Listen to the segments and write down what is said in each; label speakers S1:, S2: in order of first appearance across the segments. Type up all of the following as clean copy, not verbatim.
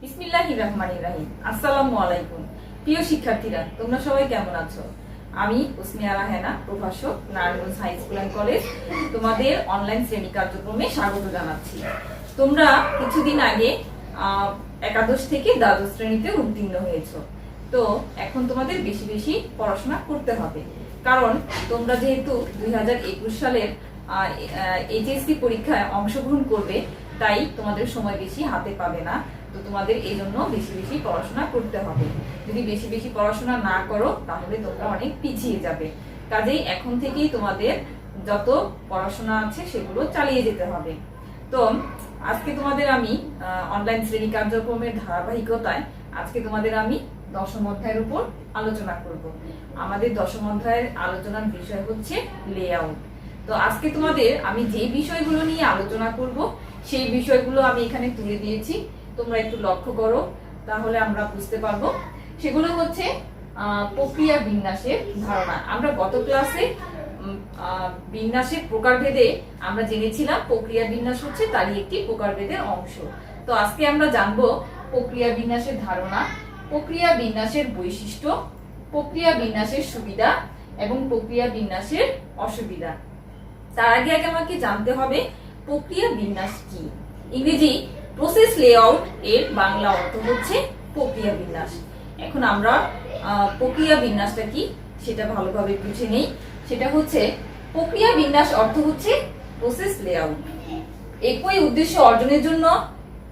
S1: বিসমিল্লাহির রহমানির রহিম। আসসালামু আলাইকুম প্রিয় শিক্ষার্থীরা, তোমরা সবাই কেমন আছো? আমি উসমিয়া রাহেনা, প্রভাষক, Narayanganj high school and college, তোমাদের অনলাইন শ্রেণী কার্যক্রমে স্বাগত জানাচ্ছি। তোমরা কিছুদিন আগে একাদশ থেকে দ্বাদশ শ্রেণীতে উত্তীর্ণ হয়েছো। তো এখন তোমাদের বেশি বেশি পড়াশোনা করতে হবে, কারণ তোমরা যেহেতু 2021 সালের এইচএসসি পরীক্ষায় অংশগ্রহণ করবে, তাই তোমাদের সময় বেশি হাতে পাবে না। তো তোমাদের এই জন্য বেশি বেশি পড়াশোনা করতে হবে। যদি বেশি বেশি পড়াশোনা না করো তাহলে তোমরা অনেক পিছিয়ে যাবে। কাজেই এখন থেকেই তোমাদের যত পড়াশোনা আছে সেগুলো চালিয়ে যেতে হবে। তো আজকে তোমাদের আমি অনলাইন শ্রেণী কার্যক্রমের ধারাবাহিকতায় আজকে তোমাদের আমি দশম অধ্যায়ের উপর আলোচনা করব। আমাদের দশম অধ্যায়ের আলোচনার বিষয় হচ্ছে লেআউট। তো আজকে তোমাদের আমি যে বিষয়গুলো নিয়ে আলোচনা করব সেই বিষয়গুলো আমি এখানে তুলে দিয়েছি, তোমরা একটু লক্ষ্য করো, তাহলে আমরা বুঝতে পারবো। সেগুলো হচ্ছে প্রক্রিয়া বিন্যাসের ধারণা। আমরা গত ক্লাসে বিন্যাসের প্রকারভেদে আমরা জেনেছিলাম প্রক্রিয়া বিন্যাস হচ্ছে তারই একটি প্রকারভেদের অংশ। তো আজকে আমরা জানবো প্রক্রিয়া বিন্যাসের ধারণা, প্রক্রিয়া বিন্যাসের বৈশিষ্ট্য, প্রক্রিয়া বিন্যাসের সুবিধা এবং প্রক্রিয়া বিন্যাসের অসুবিধা। তার আগে আমাকে জানতে হবে প্রক্রিয়া বিন্যাস কি। ইংরেজি প্রসেস লেআউট এর বাংলা অর্থ হচ্ছে প্রক্রিয়া বিন্যাস। এখন আমরা প্রক্রিয়া বিন্যাসটা কি সেটা ভালোভাবে বুঝে নেই। সেটা হচ্ছে প্রক্রিয়া বিন্যাস অর্থ হচ্ছে প্রসেস লেআউট। একই উদ্দেশ্য অর্জনের জন্য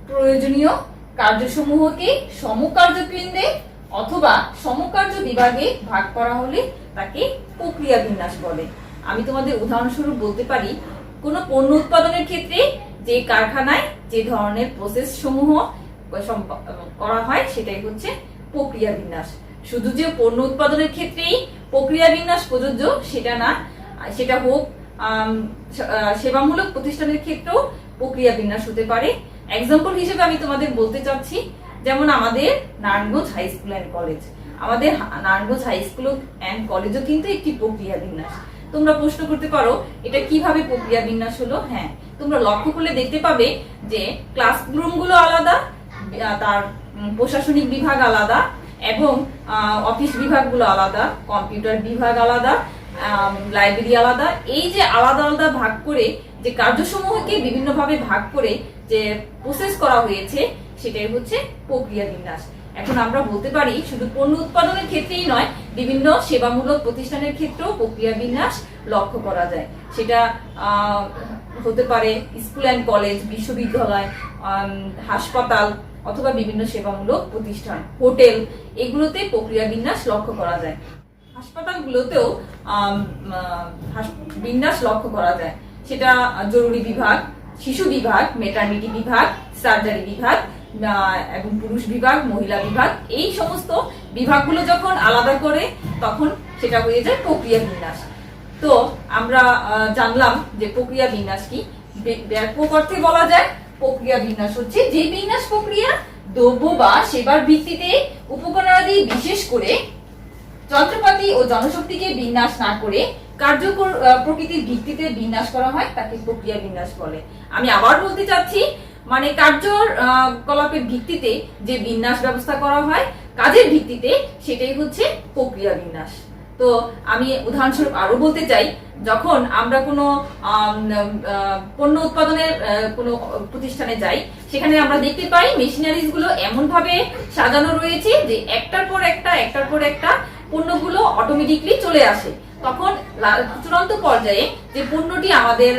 S1: প্রয়োজনীয় কার্যসমূহকে সমকার্যকেন্দ্রে অথবা সমকার্য বিভাগে ভাগ করা হলে তাকে প্রক্রিয়া বিন্যাস বলে। আমি তোমাদের উদাহরণস্বরূপ বলতে পারি, কোনো পণ্য উৎপাদনের ক্ষেত্রে যে কারখানায় যে ধরনের প্রসেস সমূহ করা হয় সেটাই হচ্ছে প্রক্রিয়া বিন্যাস। শুধু যে পণ্য উৎপাদনের ক্ষেত্রেই প্রক্রিয়া বিন্যাস প্রযোজ্য সেটা না, সেটা হোক সেবামূলক প্রতিষ্ঠানের ক্ষেত্রেও প্রক্রিয়া বিন্যাস হতে পারে। এক্সাম্পল হিসেবে আমি তোমাদের বলতে চাচ্ছি, যেমন আমাদের Narayanganj high school and college, আমাদের নারায়ণগঞ্জ হাই স্কুল অ্যান্ড কলেজও কিন্তু একটি প্রক্রিয়া বিন্যাস। তোমরা প্রশ্ন করতে পারো এটা কিভাবে প্রক্রিয়া বিন্যাস হলো। হ্যাঁ, তোমরা লক্ষ্য করলে দেখতে পাবে যে ক্লাসরুম গুলো আলাদা, তার প্রশাসনিক বিভাগ আলাদা এবং অফিস বিভাগগুলো আলাদা, কম্পিউটার বিভাগ আলাদা, লাইব্রেরি আলাদা। এই যে আলাদা আলাদা ভাগ করে যে কার্যসমূহকে বিভিন্নভাবে ভাগ করে যে প্রসেস করা হয়েছে সেটাই হচ্ছে প্রক্রিয়া বিন্যাস। এখন আমরা বলতে পারি শুধু পণ্য উৎপাদনের ক্ষেত্রেই নয়, বিভিন্ন সেবামূলক প্রতিষ্ঠানের ক্ষেত্রেও প্রক্রিয়া বিন্যাস লক্ষ্য করা যায়। সেটা হতে পারে স্কুল অ্যান্ড কলেজ, বিশ্ববিদ্যালয়, হাসপাতাল অথবা বিভিন্ন সেবামূলক প্রতিষ্ঠান, হোটেল, এগুলোতে প্রক্রিয়া বিন্যাস লক্ষ্য করা যায়। হাসপাতালগুলোতেও বিন্যাস লক্ষ্য করা যায়। সেটা জরুরি বিভাগ, শিশু বিভাগ, মেটারনিটি বিভাগ, সার্জারি বিভাগ এবং পুরুষ বিভাগ, মহিলা বিভাগ, এই সমস্ত বিভাগগুলো যখন আলাদা করে তখন সেটা হয়ে যায় প্রক্রিয়া বিন্যাস। তো আমরা জানলাম যে প্রক্রিয়া বিন্যাস কি। ব্যাপক অর্থে বলা যায় প্রক্রিয়া বিন্যাস হচ্ছে যে বিন্যাস প্রক্রিয়া দ্রব্য বা সেবার ভিত্তিতে উপকরণাদি বিশেষ করে যন্ত্রপাতি ও জনশক্তিকে বিন্যাস না করে কার্যকর প্রকৃতির ভিত্তিতে বিন্যাস করা হয় তাকে প্রক্রিয়া বিন্যাস বলে। আমি আবার বলতে চাচ্ছি, মানে কার্যকলাপের ভিত্তিতে যে বিন্যাস ব্যবস্থা করা হয় কাজের ভিত্তিতে, সেটাই হচ্ছে প্রক্রিয়া বিন্যাস। তো আমি উদাহরণস্বরূপ আরো বলতে চাই, যখন আমরা কোনো পণ্য উৎপাদনের কোনো প্রতিষ্ঠানে যাই, সেখানে আমরা দেখতে পাই মেশিনারিজ গুলো এমন ভাবে সাজানো রয়েছে যে একটার পর একটা পণ্যগুলো অটোমেটিকলি চলে আসে। তখন চূড়ান্ত পর্যায়ে যে পণ্যটি আমাদের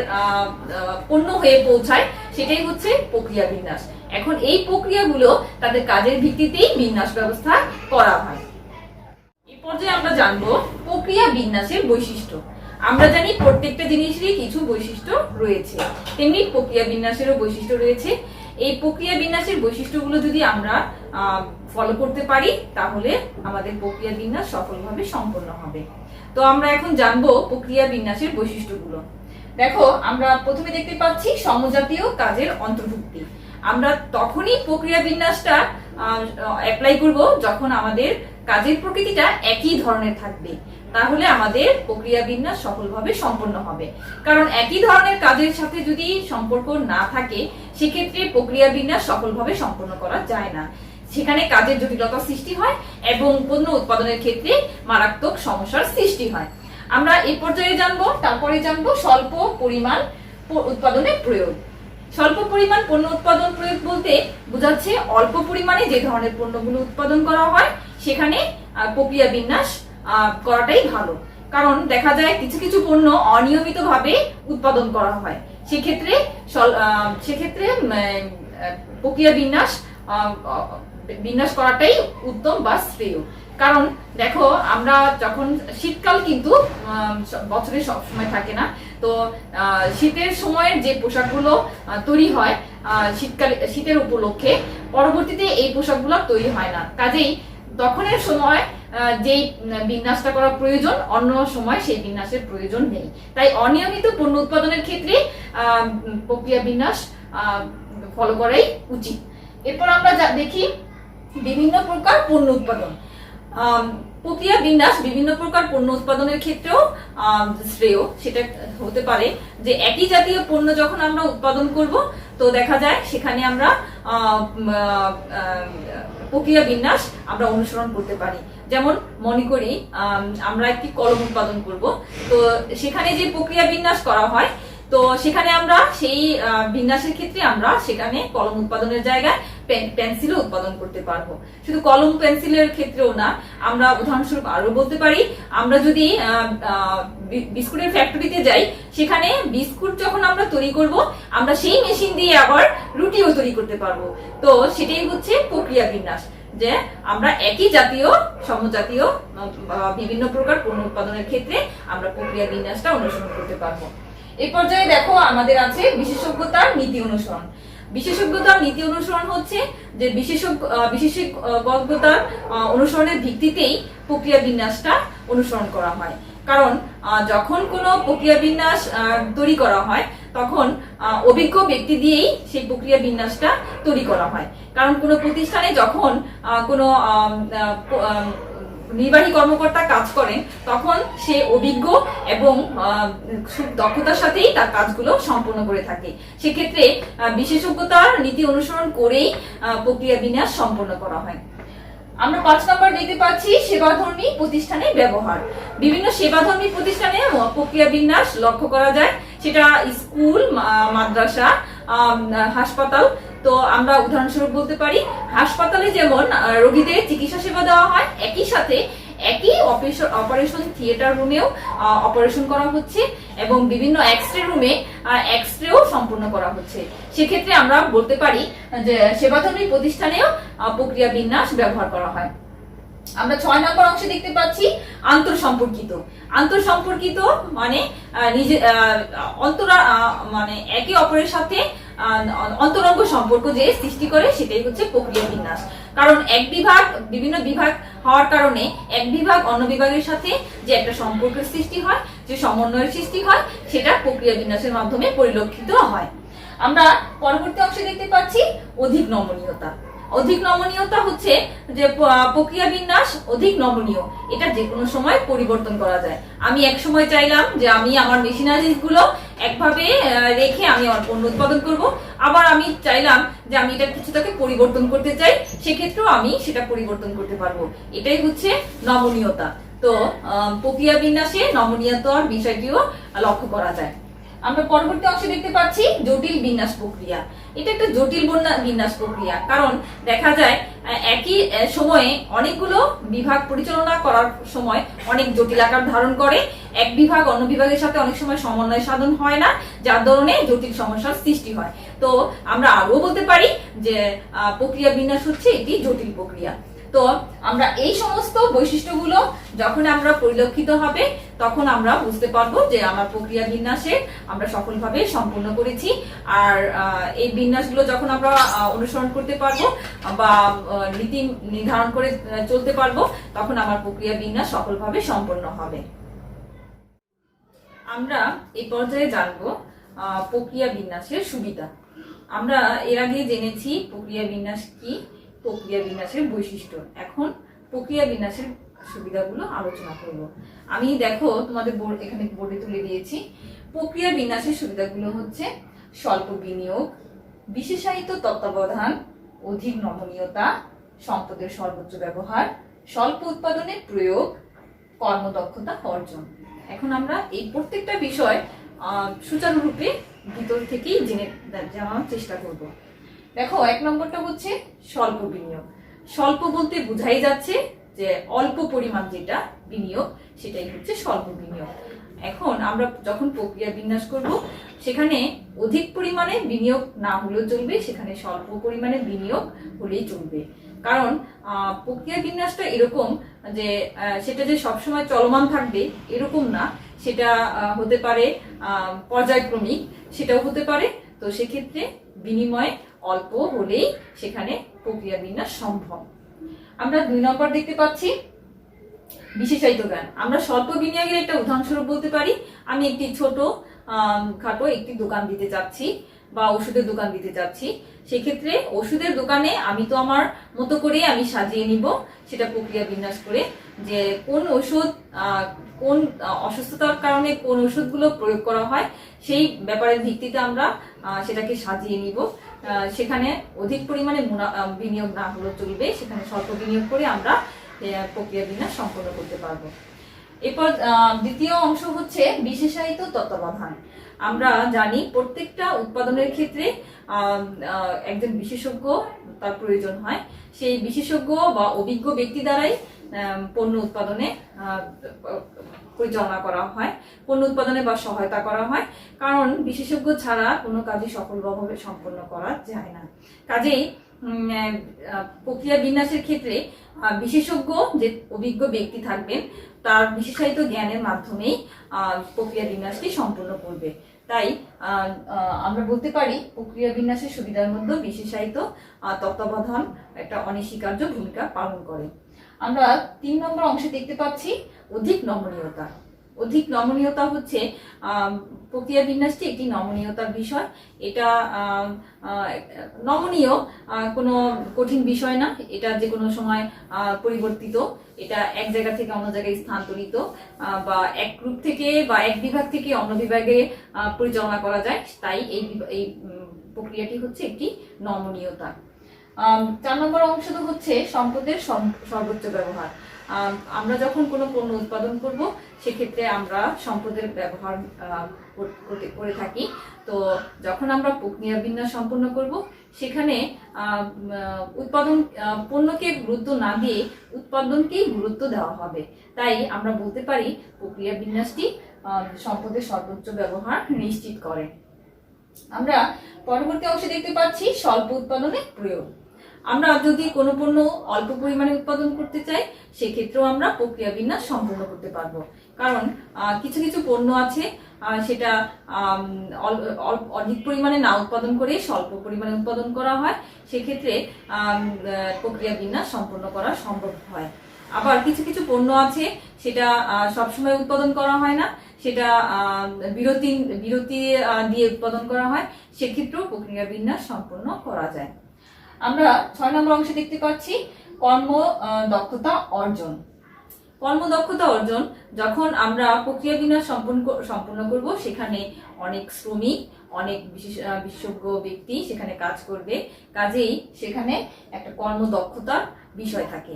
S1: পণ্য হয়ে পৌঁছায় সেটাই হচ্ছে প্রক্রিয়া বিন্যাস। এখন এই প্রক্রিয়াগুলো তাদের কাজের ভিত্তিতেই বিন্যাস ব্যবস্থা করা হয়। এই পর্যায়ে আমরা জানবো প্রক্রিয়া বিন্যাসের বৈশিষ্ট্য। আমরা জানি প্রত্যেকটা জিনিসেরই কিছু বৈশিষ্ট্য রয়েছে, তেমনি প্রক্রিয়া বিন্যাসেরও বৈশিষ্ট্য রয়েছে। এই প্রক্রিয়া বিন্যাসের বৈশিষ্ট্যগুলো যদি আমরা ফলো করতে পারি তাহলে আমাদের প্রক্রিয়া বিন্যাস সফলভাবে সম্পন্ন হবে। তো আমরা এখন জানবো প্রক্রিয়া বিন্যাসের বৈশিষ্ট্যগুলো। দেখো, আমরা প্রথমে দেখতে পাচ্ছি সমজাতীয় কাজের অন্তর্ভুক্তি। আমরা তখনই প্রক্রিয়া বিন্যাসটা অ্যাপ্লাই করব যখন আমাদের কাজের প্রকৃতিটা একই ধরনের থাকবে। তাহলে আমাদের প্রক্রিয়া বিন্যাস সফলভাবে সম্পন্ন হবে। কারণ একই ধরনের কাজের সাথে যদি সম্পর্ক না থাকে সেক্ষেত্রে প্রক্রিয়া বিন্যাস সফলভাবে সম্পন্ন করা যায় না। সেখানে কাজের জটিলতা সৃষ্টি হয় এবং পণ্য উৎপাদনের ক্ষেত্রে মারাত্মক সমস্যার সৃষ্টি হয়। আমরা এই পর্যায়ে জানবো, তারপরে জানবো স্বল্প পরিমাণ উৎপাদনের প্রয়োগ। স্বল্প পরিমাণ পণ্য উৎপাদন প্রয়োগ বলতে বোঝাচ্ছে অল্প পরিমাণে যে ধরনের পণ্যগুলো উৎপাদন করা হয় সেখানে প্রক্রিয়া বিন্যাস করাটাই ভালো। কারণ দেখা যায় কিছু কিছু পণ্য অনিয়মিতভাবে উৎপাদন করা হয়, সেক্ষেত্রে প্রক্রিয়া বিন্যাস করাটাই উত্তম বা শ্রেয়। কারণ দেখো, আমরা যখন শীতকাল কিন্তু বছরে সবসময় থাকে না, তো শীতের সময়ের যে পোশাকগুলো তৈরি হয় শীতের উপলক্ষে, পরবর্তীতে এই পোশাকগুলো তৈরি হয় না। কাজেই তখনের সময় যেই বিন্যাসটা করা প্রয়োজন, অন্য সময় সেই বিন্যাসের প্রয়োজন নেই। তাই অনিয়মিত পণ্য উৎপাদনের ক্ষেত্রে প্রক্রিয়া বিন্যাস ফলো করাই উচিত। এরপর আমরা দেখি বিভিন্ন প্রকার পণ্য উৎপাদন। প্রক্রিয়া বিন্যাস বিভিন্ন প্রকার পণ্য উৎপাদনের ক্ষেত্রেও শ্রেয়। সেটা হতে পারে যে একই জাতীয় পণ্য যখন আমরা উৎপাদন করব, তো দেখা যায় সেখানে আমরা প্রক্রিয়া বিন্যাস আমরা অনুসরণ করতে পারি। যেমন মনে করি আমরা একটি কলম উৎপাদন করব, তো সেখানে যে প্রক্রিয়া বিন্যাস করা হয়, তো সেখানে আমরা সেই বিন্যাসের ক্ষেত্রে আমরা সেখানে কলম উৎপাদনের জায়গায় পেন্সিলও উৎপাদন করতে পারবো। শুধু কলম পেন্সিলের ক্ষেত্রেও না, আমরা উদাহরণস্বরূপ আরো বলতে পারি, আমরা যদি বিস্কুটের ফ্যাক্টরিতে যাই, সেখানে বিস্কুট যখন আমরা তৈরি করব, আমরা সেই মেশিন দিয়ে আবার রুটিও তৈরি করতে পারবো। তো সেটাই হচ্ছে প্রক্রিয়া বিন্যাস, যে আমরা একই জাতীয় সমজাতীয় বিভিন্ন প্রকার পণ্য উৎপাদনের ক্ষেত্রে আমরা প্রক্রিয়া বিন্যাসটা অনুসরণ করতে পারবো। এই পর্যায়ে দেখো আমাদের আছে বিশেষজ্ঞতার নীতি অনুসরণ। বিশেষজ্ঞতার নীতি অনুসরণ হচ্ছে যে বিশেষজ্ঞতার অনুসরণের ভিত্তিতেই প্রক্রিয়া বিন্যাসটা অনুসরণ করা হয়। কারণ যখন কোনো প্রক্রিয়া বিন্যাস তৈরি করা হয়, তখন অভিজ্ঞ ব্যক্তি দিয়েই সেই প্রক্রিয়া বিন্যাসটা তৈরি করা হয়। কারণ কোনো প্রতিষ্ঠানে যখন কোনো নির্বাহী কর্মকর্তা কাজ করেন, তখন সে অভিজ্ঞ এবং দক্ষতার সাথেই তার কাজগুলো সম্পন্ন করে থাকে। সেক্ষেত্রে বিশেষজ্ঞতার নীতি অনুসরণ করেই প্রক্রিয়া বিন্যাস সম্পন্ন করা হয়। আমরা 5 নম্বর দেখতে পাচ্ছি সেবাধর্মী প্রতিষ্ঠানে ব্যবহার। বিভিন্ন সেবাধর্মী প্রতিষ্ঠানে প্রক্রিয়া বিন্যাস লক্ষ্য করা যায়, সেটা স্কুল, মাদ্রাসা, হাসপাতাল। তো আমরা উদাহরণস্বরূপ বলতে পারি, হাসপাতালে যেমন রোগীদের চিকিৎসা সেবা দেওয়া হয়, একই সাথে একই অপারেশন থিয়েটার রুমেও অপারেশন করা হচ্ছে এবং বিভিন্ন এক্সরে রুমে এক্সরেও সম্পূর্ণ করা হচ্ছে। সেক্ষেত্রে আমরা বলতে পারি যে সেবাধর্মী প্রতিষ্ঠানেও প্রক্রিয়া বিন্যাস ব্যবহার করা হয়। আমরা 6 নম্বর অংশে দেখতে পাচ্ছি আন্তঃসম্পর্কিত। আন্তঃসম্পর্কিত মানে মানে একে অপরের সাথে অন্তরঙ্গ সম্পর্ক যে সৃষ্টি করে, সেটাই হচ্ছে প্রক্রিয়া বিন্যাস। কারণ বিভিন্ন বিভাগ হওয়ার কারণে এক বিভাগ অন্য বিভাগের সাথে যে একটা সম্পর্কের সৃষ্টি হয়, যে সমন্বয়ের সৃষ্টি হয়, সেটা প্রক্রিয়া বিন্যাসের মাধ্যমে পরিলক্ষিত হয়। আমরা পরবর্তী অংশে দেখতে পাচ্ছি অধিক নমনীয়তা। অধিক নমনীয়তা হচ্ছে যে প্রক্রিয়া বিন্যাস অধিক নমনীয়, এটা যে কোনো সময় পরিবর্তন করা যায়। আমি এক সময় চাইলাম যে আমি আমার মেশিনারিজ গুলো একভাবে রেখে আমি আমার পণ্য উৎপাদন করব, আবার আমি চাইলাম যে আমি এটা কিছুটাকে পরিবর্তন করতে চাই, সেক্ষেত্রেও আমি সেটা পরিবর্তন করতে পারবো। এটাই হচ্ছে নমনীয়তা। তো প্রক্রিয়া বিন্যাসে নমনীয়তার বিষয়টিও লক্ষ্য করা যায়। আমরা পরবর্তী অংশে দেখতে পাচ্ছি জটিল বিন্যাস প্রক্রিয়া। এটা একটা জটিল বিন্যাস প্রক্রিয়া, কারণ দেখা যায় একই সময়ে অনেকগুলো বিভাগ পরিচালনা করার সময় অনেক জটিল আকার ধারণ করে। এক বিভাগ অন্য বিভাগের সাথে অনেক সময় সমন্বয় সাধন হয় না, যার কারণে জটিল সমস্যার সৃষ্টি হয়। তো আমরা আরো বলতে পারি যে প্রক্রিয়া বিন্যাস হচ্ছে এটি জটিল প্রক্রিয়া। তো আমরা এই সমস্ত বৈশিষ্ট্যগুলো যখন আমরা পরিলক্ষিত হবে, তখন আমরা বুঝতে পারবো যে আমার প্রক্রিয়া বিন্যাসে আমরা সফলভাবে সম্পূর্ণ করেছি। আর এই বিন্যাসগুলো যখন আমরা অনুসরণ করতে পারবো বা নীতি নির্ধারণ করে চলতে পারবো, তখন আমার প্রক্রিয়া বিন্যাস সফলভাবে সম্পন্ন হবে। আমরা এই পর্যায়ে জানবো প্রক্রিয়া বিন্যাসের সুবিধা। আমরা এর আগে জেনেছি প্রক্রিয়া বিন্যাস কি, প্রক্রিয়া বিন্যাসের বৈশিষ্ট্য। এখন প্রক্রিয়া বিন্যাসের সুবিধাগুলো আলোচনা করব। আমি দেখো তোমাদের বোর্ড এখানে বোর্ডে তুলে দিয়েছি। প্রক্রিয়া বিন্যাসের সুবিধাগুলো হচ্ছে স্বল্প বিনিয়োগ, বিশেষায়িত তত্ত্বাবধান, অধিক নমনীয়তা, সম্পদের সর্বোচ্চ ব্যবহার, স্বল্প উৎপাদনের প্রয়োগ, কর্মদক্ষতা অর্জন। এখন আমরা এই প্রত্যেকটা বিষয় সুচারুরূপে ভিতর থেকেই জেনে জানার চেষ্টা করব। দেখো, 1 নম্বরটা হচ্ছে স্বল্প বিনিয়োগ। স্বল্প বলতে বোঝাই যাচ্ছে যে অল্প পরিমাণ যেটা বিনিয়োগ সেটাই হচ্ছে স্বল্প বিনিয়োগ। এখন আমরা যখন প্রক্রিয়া বিন্যাস করব সেখানে অধিক পরিমাণে বিনিয়োগ না হলেও চলবে, সেখানে স্বল্প পরিমাণে বিনিয়োগ হলেই চলবে। কারণ প্রক্রিয়া বিন্যাসটা এরকম যে সেটা যে সবসময় চলমান থাকবে এরকম না, সেটা হতে পারে পর্যায়ক্রমিক, সেটাও হতে পারে। তো সেক্ষেত্রে বিনিময়ে অল্প হলেই সেখানে প্রক্রিয়া বিন্যাস সম্ভব। আমরা 2 নম্বর দেখতে পাচ্ছি বিশেষায়িত জ্ঞান। আমরা স্বল্প বিনিয়োগের একটা উদাহরণস্বরূপ বলতে পারি, আমি একটি ছোট খাটো একটি দোকান দিতে চাচ্ছি বা ওষুধের দোকান দিতে চাচ্ছি। সেক্ষেত্রে ওষুধের দোকানে আমি তো আমার মতো করে আমি সাজিয়ে নিব, সেটা প্রক্রিয়া বিন্যাস করে, যে কোন ওষুধ কোন অসুস্থতার কারণে কোন ওষুধগুলো প্রয়োগ করা হয় সেই ব্যাপারের ভিত্তিতে আমরা সেটাকে সাজিয়ে নিব। সেখানে অধিক পরিমাণে বিনিয়োগ না হলেও চলবে, সেখানে স্বল্প বিনিয়োগ করে আমরা প্রক্রিয়া বিন্যাস সম্পন্ন করতে পারবো। এরপর দ্বিতীয় অংশ হচ্ছে বিশেষায়িত তত্ত্বাবধান। আমরা জানি প্রত্যেকটা উৎপাদনের ক্ষেত্রে একজন বিশেষজ্ঞ তার প্রয়োজন হয়। সেই বিশেষজ্ঞ বা অভিজ্ঞ ব্যক্তি দ্বারাই পণ্য উৎপাদনে পরিচালনা করা হয়, পণ্য উৎপাদনে বা সহায়তা করা হয়। কারণ বিশেষজ্ঞ ছাড়া কোনো কাজই সফলভাবে সম্পন্ন করা যায় না। কাজেই প্রক্রিয়া বিন্যাসের ক্ষেত্রে বিশেষজ্ঞ যে অভিজ্ঞ ব্যক্তি থাকবেন তার বিশেষায়িত জ্ঞানের মাধ্যমেই প্রক্রিয়া বিন্যাসটি সম্পন্ন করবে। তাই আমরা বলতে পারি প্রক্রিয়া বিন্যাসের সুবিধার মধ্যে বিশেষায়িত তত্ত্বাবধান একটা অনস্বীকার্য ভূমিকা পালন করে। আমরা 3 নম্বর অংশে দেখতে পাচ্ছি অধিক নমনীয়তা। অধিক নমনীয়তা হচ্ছে প্রক্রিয়া বিন্যাসটি একটি নমনীয়তার বিষয়। এটা নমনীয় কোনো কঠিন বিষয় না, এটা যে কোনো সময় পরিবর্তিত, এটা এক জায়গা থেকে অন্য জায়গায় স্থানান্তরিত বা এক গ্রুপ থেকে বা এক বিভাগ থেকে অন্য বিভাগে পরিচালনা করা যায়। তাই এই প্রক্রিয়াটি হচ্ছে একটি নমনীয়তা। 4 নম্বর অংশ হচ্ছে সম্পদের সর্বোচ্চ ব্যবহার। আমরা যখন কোনো পণ্য উৎপাদন করব সেক্ষেত্রে আমরা সম্পদের ব্যবহার করে থাকি। তো যখন আমরা প্রক্রিয়া বিন্যাস সম্পন্ন করব সেখানে পণ্যকে গুরুত্ব না দিয়ে উৎপাদনকেই গুরুত্ব দেওয়া হবে। তাই আমরা বলতে পারি প্রক্রিয়া বিন্যাসটি সম্পদের সর্বোচ্চ ব্যবহার নিশ্চিত করে। আমরা পরবর্তী অংশে দেখতে পাচ্ছি স্বল্প উৎপাদনে প্রয়োগ। আমরা যদি কোনো পণ্য অল্প পরিমাণে উৎপাদন করতে চাই সেক্ষেত্রেও আমরা প্রক্রিয়া বিন্যাস সম্পন্ন করতে পারবো। কারণ কিছু কিছু পণ্য আছে সেটা অধিক পরিমাণে না উৎপাদন করে স্বল্প পরিমাণে উৎপাদন করা হয়, সেক্ষেত্রে প্রক্রিয়া বিন্যাস সম্পন্ন করা সম্ভব হয়। আবার কিছু কিছু পণ্য আছে সেটা সবসময় উৎপাদন করা হয় না, সেটা বিরতি দিয়ে উৎপাদন করা হয়, সেক্ষেত্রেও প্রক্রিয়া বিন্যাস সম্পন্ন করা যায়। আমরা 6 নম্বর অংশে দেখতে পাচ্ছি কর্ম দক্ষতা অর্জন। কর্মদক্ষতা অর্জন যখন আমরা প্রক্রিয়া বিন্যাস সম্পন্ন করব সেখানে অনেক শ্রমিক, অনেক বিশেষজ্ঞ ব্যক্তি সেখানে কাজ করবে। কাজেই সেখানে একটা কর্মদক্ষতার বিষয় থাকে,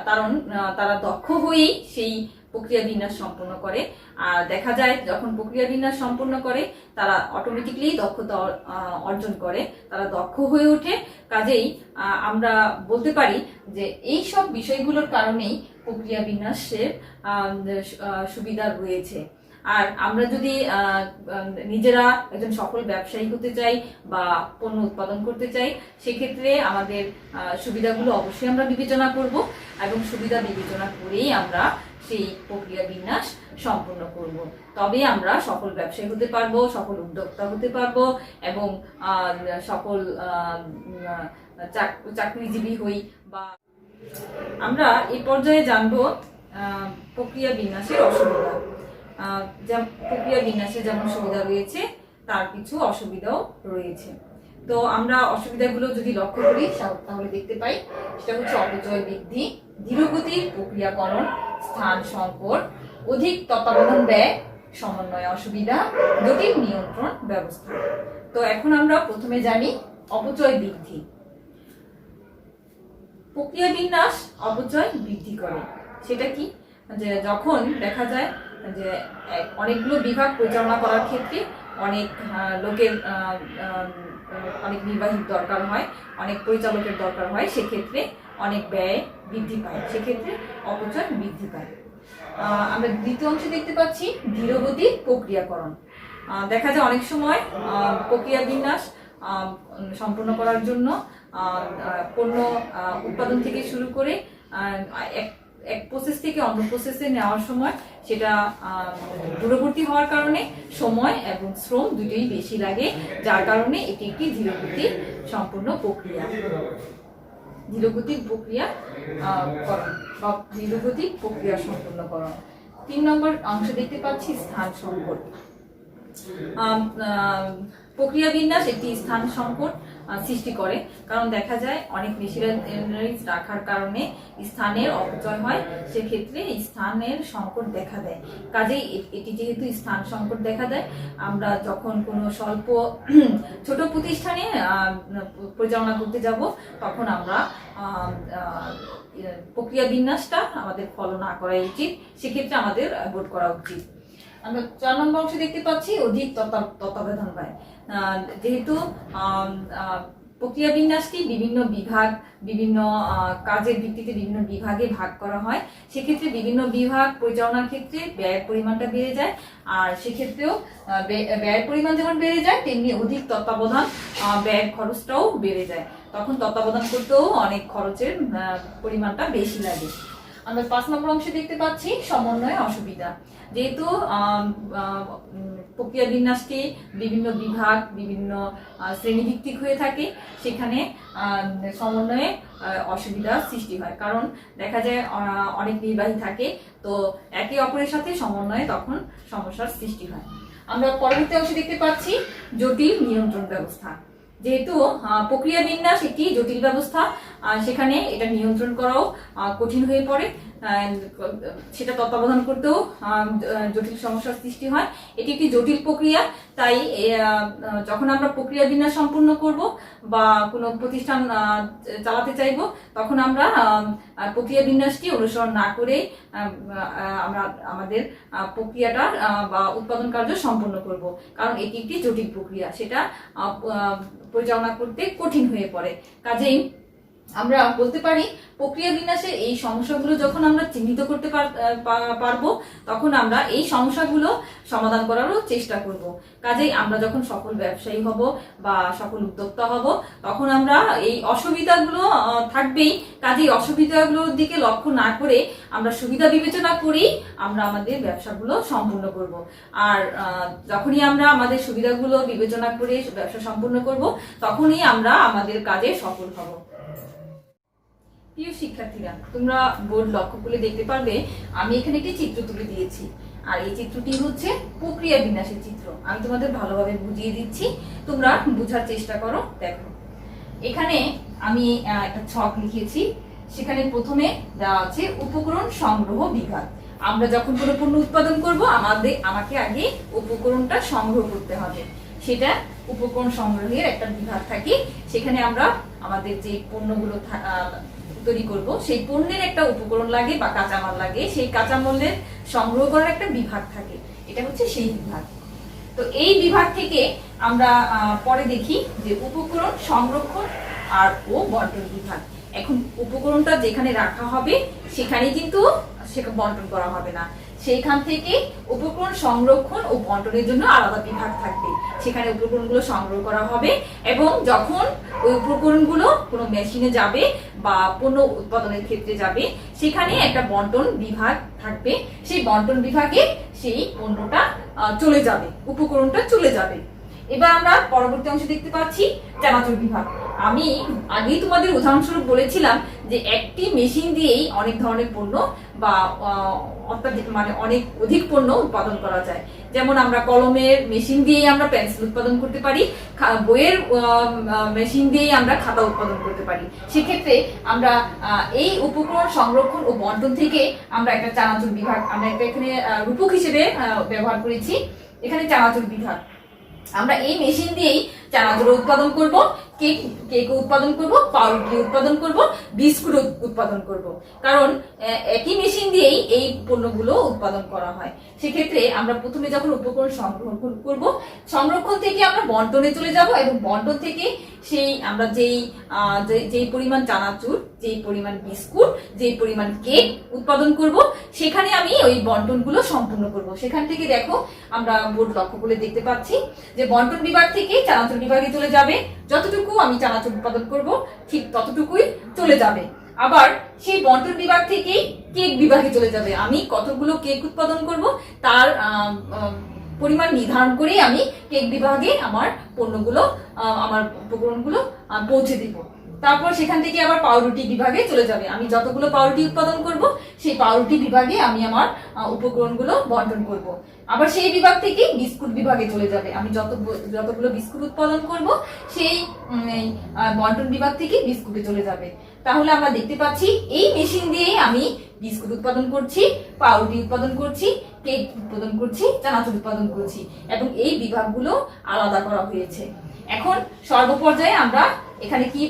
S1: কারণ তারা দক্ষ হয়েই সেই প্রক্রিয়া বিন্যাস সম্পন্ন করে। আর দেখা যায় যখন প্রক্রিয়া বিন্যাস সম্পন্ন করে তারা অটোমেটিকলি দক্ষতা অর্জন করে, তারা দক্ষ হয়ে ওঠে। কাজেই আমরা বলতে পারি যে এই সব বিষয়গুলোর কারণেই প্রক্রিয়া বিন্যাসের সুবিধা রয়েছে। আর আমরা যদি নিজেরা একজন সফল ব্যবসায়ী হতে চাই বা পণ্য উৎপাদন করতে চাই সেক্ষেত্রে আমাদের সুবিধাগুলো অবশ্যই আমরা বিবেচনা করব এবং সুবিধা বিবেচনা করেই আমরা সেই প্রক্রিয়া বিন্যাস সম্পন্ন করব। তবে আমরা সফল ব্যবসায়ী হতে পারবো, সফল উদ্যোক্তা হতে পারবো এবং সফল চাকরিজীবী হই। বা আমরা এই পর্যায়ে জানবো প্রক্রিয়া বিন্যাসের অসুবিধা। প্রক্রিয়া বিন্যাসে যেমন সুবিধা রয়েছে তার কিছু অসুবিধাও রয়েছে। তো আমরা অসুবিধাগুলো যদি লক্ষ্য করি তাহলে দেখতে পাই সেটা হচ্ছে অপচয় বৃদ্ধি, ধীরগতির প্রক্রিয়াকরণ, স্থান সংকট, অধিক তত্ত্বাবধান ব্যয়, সমন্বয় অসুবিধা, জটিল নিয়ন্ত্রণ ব্যবস্থা। তো এখন আমরা প্রথমে জানি অপচয় বৃদ্ধি। প্রক্রিয়া বিন্যাস অপচয় বৃদ্ধি করে। সেটা কি? যে যখন দেখা যায় যে অনেকগুলো বিভাগ পরিচালনা করার ক্ষেত্রে অনেক লোকের অনেক নির্বাহীর দরকার হয়, অনেক পরিচালকের দরকার হয়, সেক্ষেত্রে অনেক ব্যয় বৃদ্ধি পায়, সেক্ষেত্রে অপচয় বৃদ্ধি পায়। আমরা দ্বিতীয় অংশে দেখতে পাচ্ছি ধীরগতির প্রক্রিয়াকরণ। দেখা যায় অনেক সময় প্রক্রিয়া বিন্যাস সম্পন্ন করার জন্য পণ্য উৎপাদন থেকে শুরু করে এক প্রসেস থেকে অন্য প্রসেসে নেওয়ার সময় সেটা দূরবর্তী হওয়ার কারণে সময় এবং শ্রম দুটোই বেশি লাগে, যার কারণে এটি একটি ধীরগতির সম্পূর্ণ প্রক্রিয়া, ধীরগতির প্রক্রিয়া করণ বা ধীরগতির প্রক্রিয়া সম্পূর্ণকরণ। 3 নম্বর অংশ দেখতে পাচ্ছি স্থান সংকট। প্রক্রিয়া বিন্যাস একটি স্থান সংকট সৃষ্টি করে, কারণ দেখা যায় অনেক মেশিনারিজ রাখার কারণে স্থানের অপচয় হয়, সেক্ষেত্রে স্থানের সংকট দেখা দেয়। কাজেই এটি যেহেতু স্থান সংকট দেখা দেয়, আমরা যখন কোনো স্বল্প ছোট প্রতিষ্ঠানে পরিচালনা করতে যাব তখন আমরা প্রক্রিয়া বিন্যাসটা আমাদের ফলো না করাই উচিত, সেক্ষেত্রে আমাদের অ্যাভয়েড করা উচিত। আমরা 4 নম্বর অংশে দেখতে পাচ্ছি অধিক তত্ত্বাবধান ব্যয়। যেহেতু প্রক্রিয়া বিন্যাসটি বিভিন্ন বিভাগ, বিভিন্ন কাজের ভিত্তিতে বিভিন্ন বিভাগে ভাগ করা হয়, সেক্ষেত্রে বিভিন্ন বিভাগ পরিচালনার ক্ষেত্রে ব্যয়ের পরিমাণটা বেড়ে যায়, আর সেক্ষেত্রেও ব্যয়ের পরিমাণ যেমন বেড়ে যায় তেমনি অধিক তত্ত্বাবধান ব্যয়ের খরচটাও বেড়ে যায়, তখন তত্ত্বাবধান করতেও অনেক খরচের পরিমাণটা বেশি লাগে। আমরা 5 নম্বর অংশে দেখতে পাচ্ছি সমন্বয় অসুবিধা। যেহেতু প্রক্রিয়া বিন্যাসটি বিভিন্ন বিভাগ, বিভিন্ন শ্রেণীভিত্তিক হয়ে থাকে, সেখানে সমন্বয়ে অসুবিধা সৃষ্টি হয়, কারণ দেখা যায় অনেক নির্বাহী থাকে, তো একে অপরের সাথে সমন্বয়ে তখন সমস্যার সৃষ্টি হয়। আমরা পরবর্তী অংশে দেখতে পাচ্ছি জটিল নিয়ন্ত্রণ ব্যবস্থা। যেহেতু প্রক্রিয়া বিন্যাস একটি জটিল ব্যবস্থা, সেখানে এটা নিয়ন্ত্রণ করাও কঠিন হয়ে পড়ে, সেটা তত্ত্বাবধান করতেও জটিল সমস্যার সৃষ্টি হয়। এটি একটি জটিল প্রক্রিয়া, তাই যখন আমরা প্রক্রিয়া বিন্যাস সম্পূর্ণ করব বা কোনো প্রতিষ্ঠান চালাতে চাইব, তখন আমরা প্রক্রিয়া বিন্যাসটি অনুসরণ না করে আমরা আমাদের প্রক্রিয়াটা বা উৎপাদন কার্য সম্পন্ন করব, কারণ এটি একটি জটিল প্রক্রিয়া, সেটা পরিচালনা করতে কঠিন হয়ে পড়ে। কাজেই আমরা বলতে পারি প্রক্রিয়া বিন্যাসের এই সমস্যাগুলো যখন আমরা চিহ্নিত করতে পারবো, তখন আমরা এই সমস্যাগুলো সমাধান করারও চেষ্টা করব। কাজেই আমরা যখন সফল ব্যবসায়ী হব বা সফল উদ্যোক্তা হব, তখন আমরা এই অসুবিধাগুলো থাকবেই, কাজেই অসুবিধাগুলোর দিকে লক্ষ্য না করে আমরা সুবিধা বিবেচনা করেই আমরা আমাদের ব্যবসাগুলো সম্পূর্ণ করব। আর যখনই আমরা আমাদের সুবিধাগুলো বিবেচনা করে ব্যবসা সম্পূর্ণ করব, তখনই আমরা আমাদের কাজে সফল হব। প্রিয় শিক্ষার্থীরা, তোমরা বোর্ড লক্ষ্য করে দেখতে পারবে আমি এখানে একটি চিত্র তুলে দিয়েছি, আর এই চিত্রটি হচ্ছে প্রক্রিয়া বিন্যাসের চিত্র। আমি তোমাদের ভালোভাবে বুঝিয়ে দিচ্ছি, তোমরা বোঝার চেষ্টা করো। দেখো, এখানে আমি একটা ছক লিখেছি, সেখানে প্রথমে দেওয়া আছে উপকরণ সংগ্রহ বিভাগ। আমরা যখন কোনো পণ্য উৎপাদন করব, আমাকে আগে উপকরণটা সংগ্রহ করতে হবে, সেটা উপকরণ সংগ্রহের একটা বিভাগ থাকে। সেখানে আমরা আমাদের যে পণ্যগুলো তৈরি করব, সেই পণ্যের একটা উপকরণ লাগে বা কাঁচামাল লাগে, সেই কাঁচামালের সংগ্রহ করার একটা বিভাগ থাকে, এটা হচ্ছে সেই বিভাগ। তো এই বিভাগ থেকে আমরা পরে দেখি যে উপকরণ সংরক্ষণ আর বন্টন বিভাগ। এখন উপকরণটা যেখানে রাখা হবে সেখানে কিন্তু সেটা বন্টন করা হবে না, সেইখান থেকে উপকরণ সংরক্ষণ ও বন্টনের জন্য আলাদা বিভাগ থাকবে, সেখানে উপকরণগুলো সংগ্রহ করা হবে, এবং যখন ওই উপকরণগুলো কোনো মেশিনে যাবে বা পণ্য উৎপাদনের ক্ষেত্রে যাবে, সেখানে একটা বন্টন বিভাগ থাকবে, সেই বন্টন বিভাগে সেই পণ্যটা চলে যাবে, উপকরণটা চলে যাবে। এবার আমরা পরবর্তী অংশে দেখতে পাচ্ছি চানাচুর বিভাগ। আমি আগেই তোমাদের উদাহরণস্বরূপ বলেছিলাম যে একটি মেশিন দিয়েই অনেক ধরনের পণ্য বা অত্যাধিক মানে অনেক অধিক পণ্য উৎপাদন করা যায়। যেমন আমরা কলমের মেশিন দিয়েই আমরা পেন্সিল উৎপাদন করতে পারি, বইয়ের মেশিন দিয়েই আমরা খাতা উৎপাদন করতে পারি। সেক্ষেত্রে আমরা এই উপকরণ সংরক্ষণ ও বন্টন থেকে আমরা একটা চানাচুর বিভাগ, আমরা এখানে রূপক হিসেবে ব্যবহার করেছি। এখানে চানাচুর বিভাগ, আমরা এই মেশিন দিয়েই চানাচুর উৎপাদন করব, কেক উৎপাদন করব, পাউরুটি উৎপাদন করব, বিস্কুট উৎপাদন করব। কারণ একই মেশিন দিয়েই এই পণ্যগুলো উৎপাদন করা হয়। সেক্ষেত্রে আমরা প্রথমে যখন উপকরণ সংরক্ষণ করব, সংরক্ষণ থেকে আমরা বন্টনে চলে যাব এবং বন্টন থেকে সেই আমরা যেই পরিমাণ চানাচুর, যেই পরিমাণ বিস্কুট, যেই পরিমাণ কেক উৎপাদন করব, সেখানে আমি ওই বন্টনগুলো সম্পূর্ণ করব। সেখান থেকে দেখো আমরা বোর্ড লক্ষ্য করে দেখতে পাচ্ছি যে বন্টন বিভাগ থেকে চানাচুর বিভাগে চলে যাবে, যতটুকু আমি চানাচুর উৎপাদন করব ঠিক ততটুকুই চলে যাবে। আবার সেই বন্টন বিভাগ থেকেই কেক বিভাগে চলে যাবে, আমি কতগুলো কেক উৎপাদন করব তার পরিমাণ নির্ধারণ করে আমি কেক বিভাগে আমার পণ্যগুলো, আমার উপকরণগুলো পৌঁছে দিব। তারপর সেখান থেকে আবার পাউরুটি বিভাগে চলে যাবে, আমি যতগুলো পাউরুটি উৎপাদন করব সেই পাউরুটি বিভাগে আমি আমার উপকরণগুলো বন্টন করব। আবার সেই বিভাগ থেকে বিস্কুট বিভাগে চলে যাবে, আমি যতগুলো বিস্কুট উৎপাদন করব সেই বন্টন বিভাগ থেকে বিস্কুটে চলে যাবে। তাহলে আমরা দেখতে পাচ্ছি এই মেশিন দিয়েই আমি বিস্কুট উৎপাদন করছি, পাউরুটি উৎপাদন করছি, কেক উৎপাদন করছি, চানাচুর উৎপাদন করছি এবং এই বিভাগগুলো আলাদা করা হয়েছে। এখন সর্বপর্যায়ে আমরা এখানে কি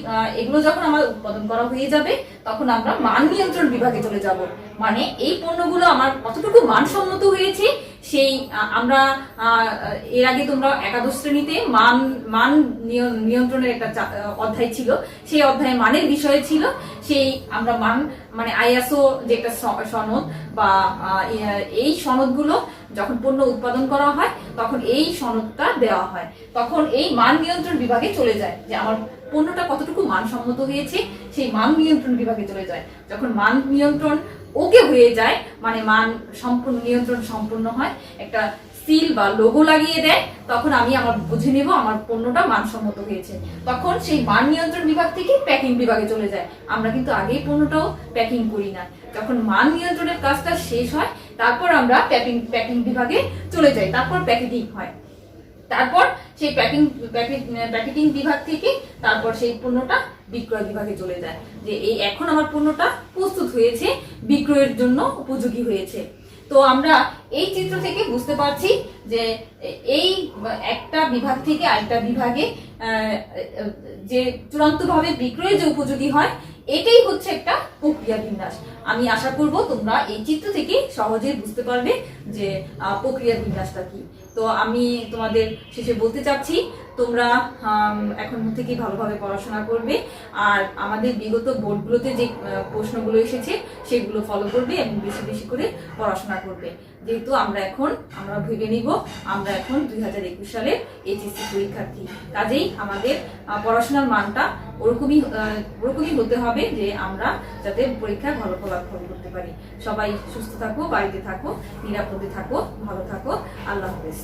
S1: এগুলো যখন আমার উৎপাদন করা হয়ে যাবে তখন আমরা মান নিয়ন্ত্রণ বিভাগে চলে যাব। মানে এই পণ্যগুলো আমার কতটুকু মানসম্মত হয়েছে সেই আমরা এর আগে তোমরা একাদশ শ্রেণীতে মান নিয়ন্ত্রণের একটা অধ্যায় ছিল, সেই অধ্যায়ে মানের বিষয় ছিল। সেই আমরা মানে আইএসও যে একটা সনদ বা এই সনদগুলো যখন পণ্য উৎপাদন করা হয় তখন এই সনদটা দেওয়া হয়, তখন এই মান নিয়ন্ত্রণ বিভাগে চলে যায় যে আমার পণ্যটা কতটুকু মানসম্মত হয়েছে, সেই মান নিয়ন্ত্রণ বিভাগে চলে যায়। যখন মান নিয়ন্ত্রণ ওকে হয়ে যায়, মানে মান সম্পূর্ণ নিয়ন্ত্রণ সম্পূর্ণ হয়, একটা সিল বা লোগো লাগিয়ে দেয়, তখন আমি আমার বুঝে নেব আমার পণ্যটা মানসম্মত হয়েছে। তখন সেই মান নিয়ন্ত্রণ বিভাগ থেকে প্যাকিং বিভাগে চলে যায়। আমরা কিন্তু আগেই পণ্যটাও প্যাকিং করি না, যখন মান নিয়ন্ত্রণের কাজটা শেষ হয় তারপর আমরা প্যাকিং বিভাগে চলে যাই, তারপর প্যাকেটিং হয়। তারপর সেই প্যাকেটিং বিভাগ থেকে তারপর সেই পণ্যটা বিক্রয় বিভাগে চলে যায়, যে এই এখন আমার পণ্যটা প্রস্তুত হয়েছে, বিক্রয়ের জন্য উপযোগী হয়েছে। তো আমরা এই চিত্র থেকে বুঝতে পারছি যে এই একটা বিভাগ থেকে আরেকটা বিভাগে যে চূড়ান্তভাবে বিক্রয়ের যে উপযোগী হয়, এটাই হচ্ছে একটা প্রক্রিয়া বিন্যাস। আমি আশা করব তোমরা এই চিত্র থেকে সহজেই বুঝতে পারবে যে প্রক্রিয়া বিন্যাসটা কি। তো আমি তোমাদের শেষে বলতে চাচ্ছি তোমরা এখন থেকে ভালোভাবে পড়াশোনা করবে, আর আমাদের বিগত বোর্ডগুলোতে যে প্রশ্নগুলো এসেছে সেগুলো ফলো করবে এবং বেশি বেশি করে পড়াশোনা করবে। যেহেতু আমরা ভেবে নিব আমরা এখন 2021 সালের এইচএসসি পরীক্ষার্থী, কাজেই আমাদের পড়াশোনার মানটা ওরকমই হতে হবে যে আমরা যাতে পরীক্ষায় ভালো ফলাফল করতে পারি। সবাই সুস্থ থাকো, বাড়িতে থাকো, নিরাপদে থাকো, ভালো থাকো। আল্লাহ হাফেজ।